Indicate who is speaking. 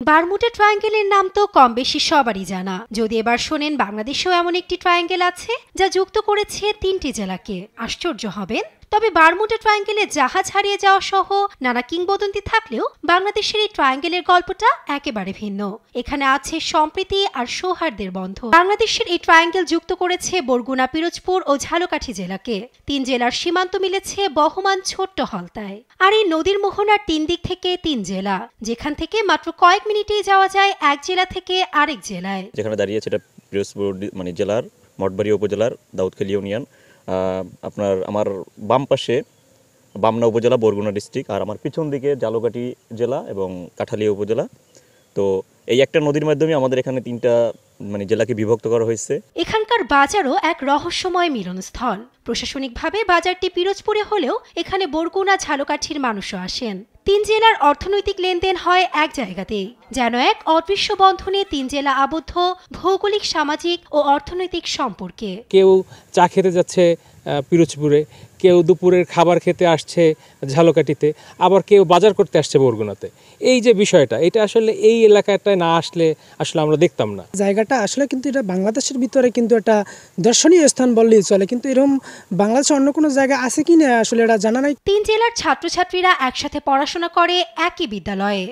Speaker 1: Bermuda ট্রায়াঙ্গেলের নাম তো কম বেশি সবারই জানা। যদি এবার শোনেন বাংলাদেশেও এমন একটি ট্রায়াঙ্গেল আছে যা যুক্ত করেছে 3টি জেলাকে, আশ্চর্য হবেন। তবে বারমুডা ট্রায়াঙ্গেলে জাহাজ হারিয়ে যাওয়া সহ নানা কিংবদন্তি থাকলেও বাংলাদেশের এই ট্রায়াঙ্গেলের গল্পটা একেবারে ভিন্ন। এখানে আছে সম্প্রীতি আর সৌহার্দ্যের বন্ধন। বাংলাদেশের এই ট্রায়াঙ্গেল যুক্ত করেছে বরগুনা, পিরোজপুর ও ঝালকাঠি জেলাকে। 3 জেলার সীমান্ত মিলেছে বহমান ছোট্ট হলতায়। আর এই নদীর মোহনার 3 দিক থেকে 3 জেলা, যেখান থেকে মাত্র কয়েক মিনিটেই যাওয়া যায় এক জেলা থেকে আরেক জেলায়।
Speaker 2: যেখানে দাঁড়িয়ে সেটা পিরোজপুর জেলার মঠবাড়িয়া উপজেলার দাউদখালী ইউনিয়ন। আমার বাম পাশে বামনা উপজেলা, বরগুনা ডিস্ট্রিক্ট, আর আমার পিছন দিকে ঝালকাঠি জেলা এবং কাঠালিয়া উপজেলা। তো এই একটা নদীর মাধ্যমে আমাদের এখানে 3টা জেলাকে বিভক্ত করা হয়েছে।
Speaker 1: এখানকার বাজারও এক রহস্যময় মিলনস্থল। প্রশাসনিকভাবে বাজারটি পিরোজপুরে হলেও এখানে বরগুনা, ঝালকাঠির মানুষও আসেন। 3 জেলার অর্থনৈতিক লেনদেন হয় এক জায়গাতেই, যেন এক অদৃশ্য বন্ধনে 3 জেলা আবদ্ধ ভৌগোলিক, সামাজিক ও অর্থনৈতিক সম্পর্কে।
Speaker 3: কেউ চা খেতে যাচ্ছে পিরোজপুরে, কেউ দুপুরের খাবার খেতে আসছে ঝালকাঠিতে, আবার কেউ বাজার করতে আসছে বরগুনাতে। এই যে বিষয়টা, এটা আসলে এই এলাকাটায় না আসলে আমরা দেখতাম না।
Speaker 4: জায়গাটা আসলে কিন্তু এটা বাংলাদেশের ভিতরে কিন্তু একটা দর্শনীয় স্থান বললেই চলে, কিন্তু এরকম বাংলাদেশে অন্য কোনো জায়গা আছে কি না আসলে এটা জানা নাই।
Speaker 1: 3 জেলার ছাত্রছাত্রীরা একসাথে পড়াশোনা করে একই বিদ্যালয়ে।